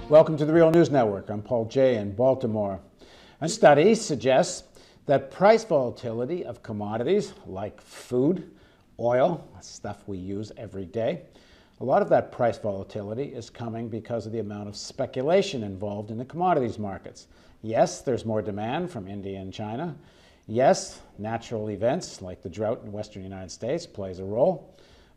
Welcome to the Real News Network. I'm Paul Jay in Baltimore. A study suggests that price volatility of commodities like food, oil, stuff we use every day, a lot of that price volatility is coming because of the amount of speculation involved in the commodities markets. Yes, there's more demand from India and China. Yes, natural events like the drought in the western United States plays a role.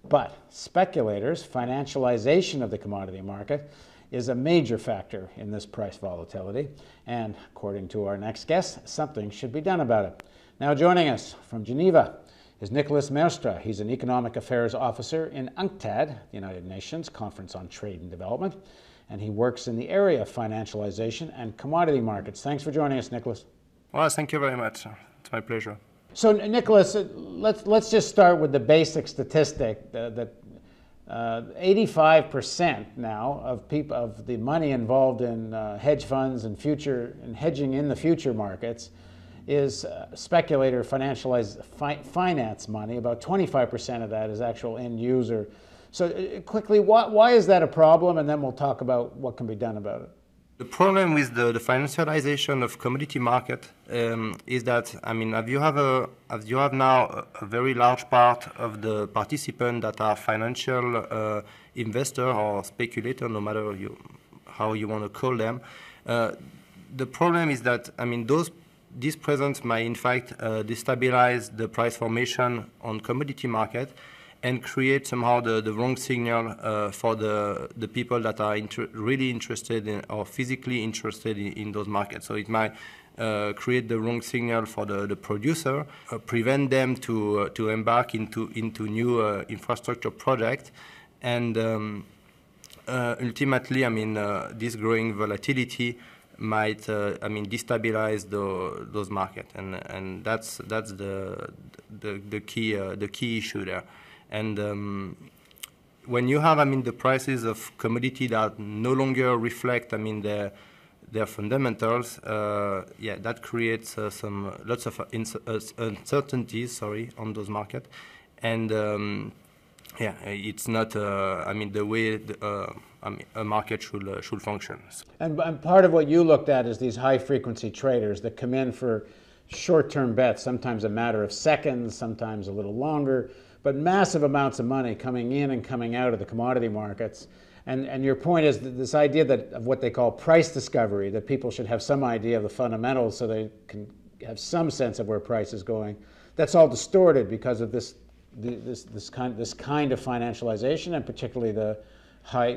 But speculators' financialization of the commodity market is a major factor in this price volatility. And according to our next guest, something should be done about it. Now joining us from Geneva is Nicholas Merstra. He's an Economic Affairs Officer in UNCTAD, the United Nations Conference on Trade and Development, and he works in the area of financialization and commodity markets. Thanks for joining us, Nicholas. Well, thank you very much. It's my pleasure. So, Nicholas, let's just start with the basic statistic that 85% now of the money involved in hedge funds and hedging in the future markets is speculator financialized finance money. About 25% of that is actual end user. So quickly, why is that a problem? And then we'll talk about what can be done about it. The problem with the financialization of commodity market is that, I mean, as you have now a very large part of the participants that are financial investor or speculator, no matter how you want to call them. The problem is that, I mean, these presence might in fact destabilize the price formation on commodity market and create somehow the wrong signal for the people that are really interested in or physically interested in those markets. So it might create the wrong signal for the producer, prevent them to embark into new infrastructure projects, and ultimately, I mean, this growing volatility might, I mean, destabilize those markets, and that's the key issue there. And when you have, I mean, the prices of commodity that no longer reflect, I mean, their fundamentals, yeah, that creates lots of uncertainties, on those markets, and yeah, it's not, I mean, the way I mean, a market should function. And part of what you looked at is these high-frequency traders that come in for short-term bets, sometimes a matter of seconds, sometimes a little longer, but massive amounts of money coming in and coming out of the commodity markets. And your point is that this idea of what they call price discovery, that people should have some idea of the fundamentals so they can have some sense of where price is going. That's all distorted because of this kind of financialization, and particularly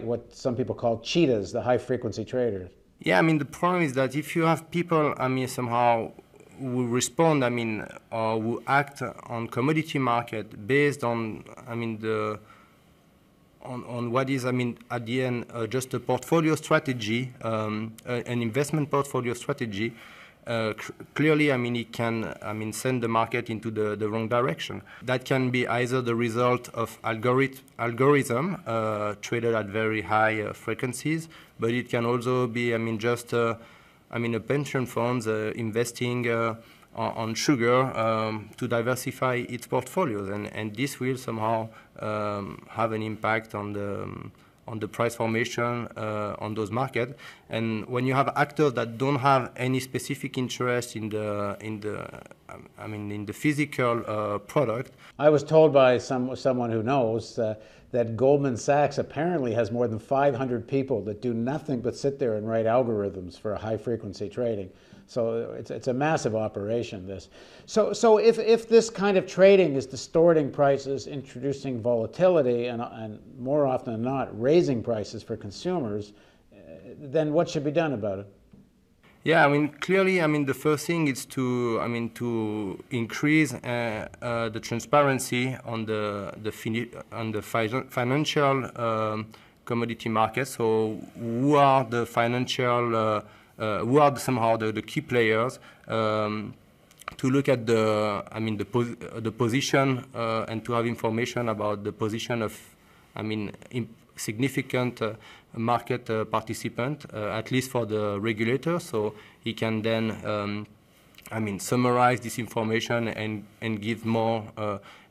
what some people call cheetahs, the high-frequency traders. Yeah, I mean, the problem is that if you have people, I mean, somehow who respond, I mean, or who act on commodity market based on, I mean, on what is, I mean, at the end, just a portfolio strategy, an investment portfolio strategy. Clearly, I mean, it can, I mean, send the market into the wrong direction. That can be either the result of algorithm traded at very high frequencies, but it can also be, I mean, just I mean, a pension funds investing on sugar to diversify its portfolios, and this will somehow have an impact on the price formation on those markets. And when you have actors that don't have any specific interest in the physical product. I was told by someone who knows that Goldman Sachs apparently has more than 500 people that do nothing but sit there and write algorithms for high-frequency trading. So it's a massive operation, this. So if this kind of trading is distorting prices, introducing volatility, and more often than not, raising prices for consumers, then what should be done about it? Yeah, I mean, clearly, I mean, the first thing is to increase the transparency on the financial commodity market. So, who are the financial, who are somehow the key players? To look at the position and to have information about the position of, significant market participant, at least for the regulator, so he can then, summarize this information and give more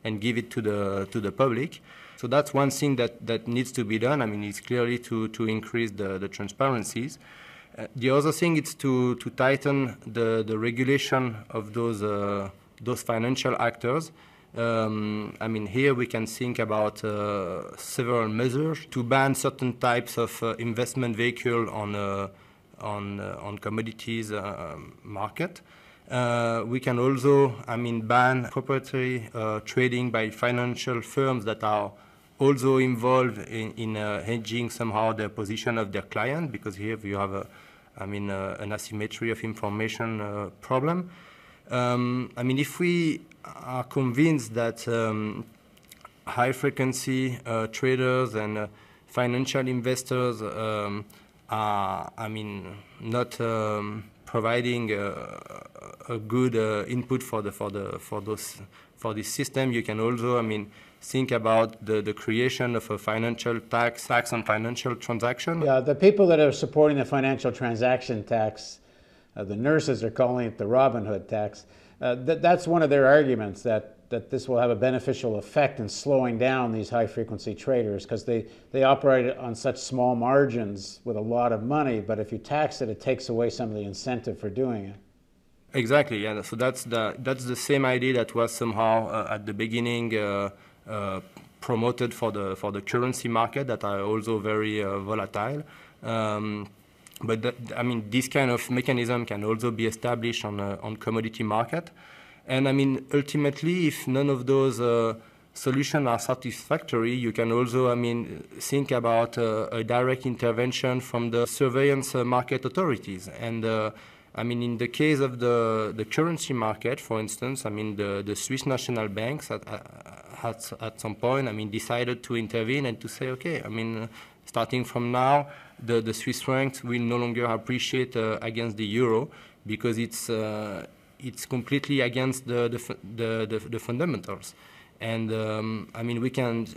and give it to the public. So that's one thing that needs to be done. I mean, it's clearly to increase the transparencies. The other thing is to tighten the regulation of those financial actors. I mean, here we can think about several measures to ban certain types of investment vehicle on commodities market. We can also, I mean, ban proprietary trading by financial firms that are also involved in hedging somehow the position of their client, because here you have an asymmetry of information problem. I mean, if we are convinced that high-frequency traders and financial investors are, I mean, not providing a good input for this system, you can also, I mean, think about the creation of a financial tax on financial transaction. Yeah, the people that are supporting the financial transaction tax, the nurses are calling it the Robin Hood tax. That's one of their arguments, that this will have a beneficial effect in slowing down these high-frequency traders, because they operate on such small margins with a lot of money, but if you tax it, it takes away some of the incentive for doing it. Exactly, yeah. So that's the same idea that was somehow at the beginning promoted for the currency market, that are also very volatile. But I mean, this kind of mechanism can also be established on commodity market. And I mean, ultimately, if none of those solutions are satisfactory, you can also, I mean, think about a direct intervention from the surveillance market authorities. And I mean, in the case of the currency market, for instance, I mean, the Swiss national banks at some point, I mean, decided to intervene and to say, okay, I mean, starting from now, the Swiss francs will no longer appreciate against the euro, because it's completely against the fundamentals. And I mean, we can,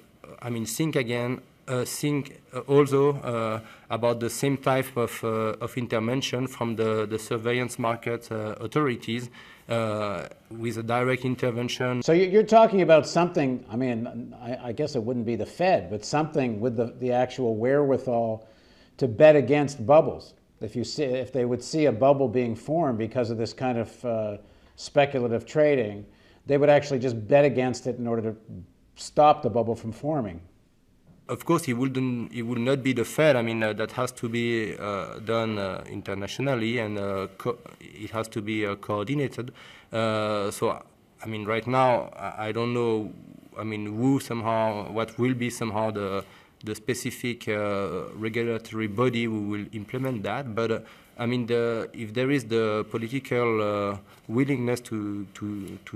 I mean, think again. Think also about the same type of intervention from the surveillance market authorities with a direct intervention. So you're talking about something, I mean, I guess it wouldn't be the Fed, but something with the actual wherewithal to bet against bubbles. If they would see a bubble being formed because of this kind of speculative trading, they would actually just bet against it in order to stop the bubble from forming. Of course, it will not be the Fed. I mean, that has to be done internationally, and it has to be coordinated. So, I mean, right now, I don't know, I mean, what will be somehow the specific regulatory body who will implement that. But I mean, if there is the political willingness to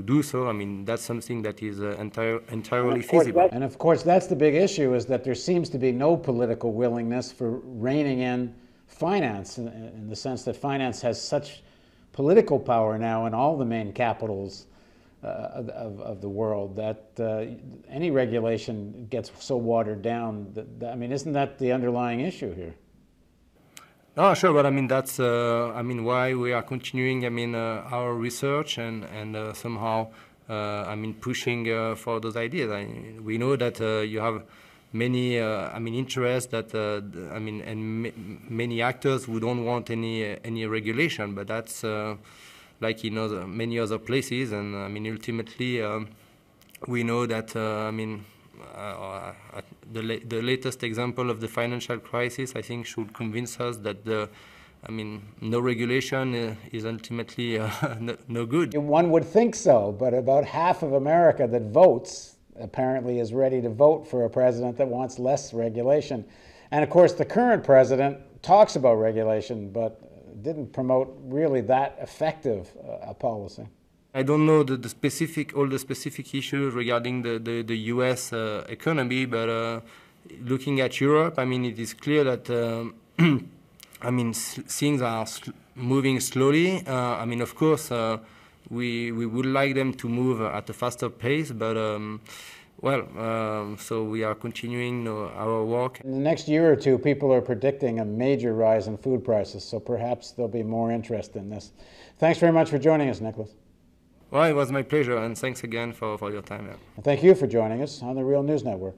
do so, I mean, that's something that is entirely feasible. And of course, that's the big issue, is that there seems to be no political willingness for reining in finance, in the sense that finance has such political power now in all the main capitals of the world, that any regulation gets so watered down. I mean, isn't that the underlying issue here? Oh, sure, but I mean, that's I mean, why we are continuing, I mean, our research and somehow I mean, pushing for those ideas. We know that you have many I mean, interests that I mean, and many actors who don't want any regulation, but that's like in many other places. And I mean, ultimately we know that I mean, the latest example of the financial crisis, I think, should convince us that I mean, no regulation is ultimately no good. One would think so, but about half of America that votes apparently is ready to vote for a president that wants less regulation. And of course, the current president talks about regulation, but didn't promote really that effective a policy. I don't know all the specific issues regarding the U.S. Economy, but looking at Europe, I mean, it is clear that I mean, things are moving slowly. I mean, of course, we would like them to move at a faster pace, but so we are continuing our work. In the next year or two, people are predicting a major rise in food prices, so perhaps there'll be more interest in this. Thanks very much for joining us, Nicholas. Well, it was my pleasure, and thanks again for your time. Yeah. And thank you for joining us on the Real News Network.